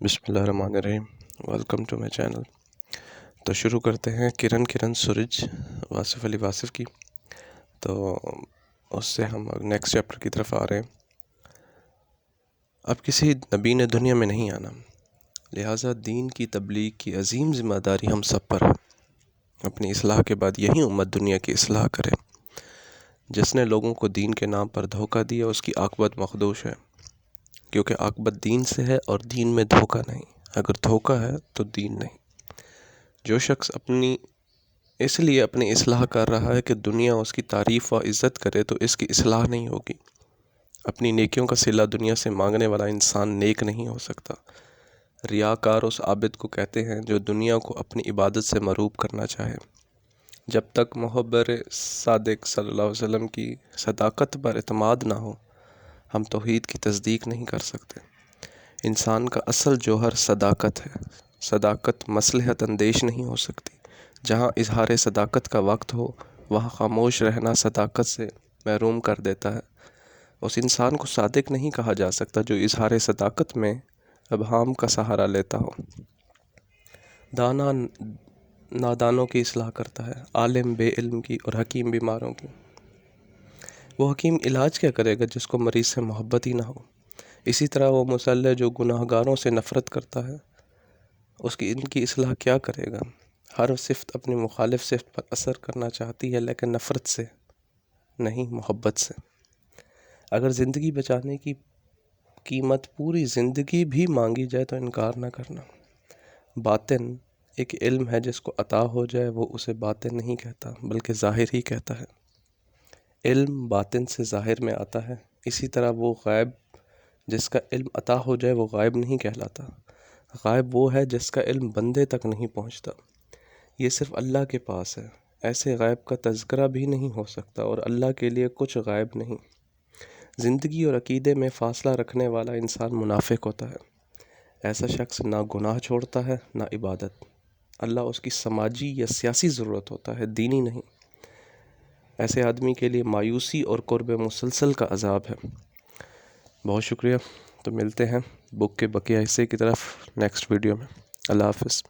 بسم اللہ الرحمن الرحیم۔ Welcome to my channel. تو شروع کرتے ہیں کرن سورج واصف علی واصف کی۔ تو اس سے ہم نیکسٹ چیپٹر کی طرف آ رہے ہیں۔ اب کسی نبی نے دنیا میں نہیں آنا، لہٰذا دین کی تبلیغ کی عظیم ذمہ داری ہم سب پر ہے۔ اپنی اصلاح کے بعد یہی امت دنیا کی اصلاح کرے۔ جس نے لوگوں کو دین کے نام پر دھوکہ دیا اس کی عاقبت مخدوش ہے، کیونکہ عاقبت دین سے ہے اور دین میں دھوکہ نہیں۔ اگر دھوکہ ہے تو دین نہیں۔ جو شخص اس لیے اپنی اصلاح کر رہا ہے کہ دنیا اس کی تعریف و عزت کرے تو اس کی اصلاح نہیں ہوگی۔ اپنی نیکیوں کا صلہ دنیا سے مانگنے والا انسان نیک نہیں ہو سکتا۔ ریاکار اس عابد کو کہتے ہیں جو دنیا کو اپنی عبادت سے مروب کرنا چاہے۔ جب تک محبر صادق صلی اللہ علیہ وسلم کی صداقت پر اعتماد نہ ہو، ہم توحید کی تصدیق نہیں کر سکتے۔ انسان کا اصل جوہر صداقت ہے۔ صداقت مصلحت اندیش نہیں ہو سکتی۔ جہاں اظہار صداقت کا وقت ہو وہاں خاموش رہنا صداقت سے محروم کر دیتا ہے۔ اس انسان کو صادق نہیں کہا جا سکتا جو اظہار صداقت میں ابہام کا سہارا لیتا ہو۔ دانا نادانوں کی اصلاح کرتا ہے، عالم بے علم کی اور حکیم بیماروں کی۔ وہ حکیم علاج کیا کرے گا جس کو مریض سے محبت ہی نہ ہو؟ اسی طرح وہ مصلح جو گناہ گاروں سے نفرت کرتا ہے ان کی اصلاح کیا کرے گا؟ ہر صفت اپنی مخالف صفت پر اثر کرنا چاہتی ہے، لیکن نفرت سے نہیں، محبت سے۔ اگر زندگی بچانے کی قیمت پوری زندگی بھی مانگی جائے تو انکار نہ کرنا۔ باطن ایک علم ہے، جس کو عطا ہو جائے وہ اسے باطن نہیں کہتا بلکہ ظاہر ہی کہتا ہے۔ علم باطن سے ظاہر میں آتا ہے، اسی طرح وہ غائب جس کا علم عطا ہو جائے وہ غائب نہیں کہلاتا۔ غائب وہ ہے جس کا علم بندے تک نہیں پہنچتا، یہ صرف اللہ کے پاس ہے۔ ایسے غائب کا تذکرہ بھی نہیں ہو سکتا اور اللہ کے لیے کچھ غائب نہیں۔ زندگی اور عقیدے میں فاصلہ رکھنے والا انسان منافق ہوتا ہے۔ ایسا شخص نہ گناہ چھوڑتا ہے نہ عبادت۔ اللہ اس کی سماجی یا سیاسی ضرورت ہوتا ہے، دینی نہیں۔ ایسے آدمی کے لیے مایوسی اور قرب مسلسل کا عذاب ہے۔ بہت شکریہ۔ تو ملتے ہیں بک کے بقیہ حصے کی طرف نیکسٹ ویڈیو میں۔ اللہ حافظ۔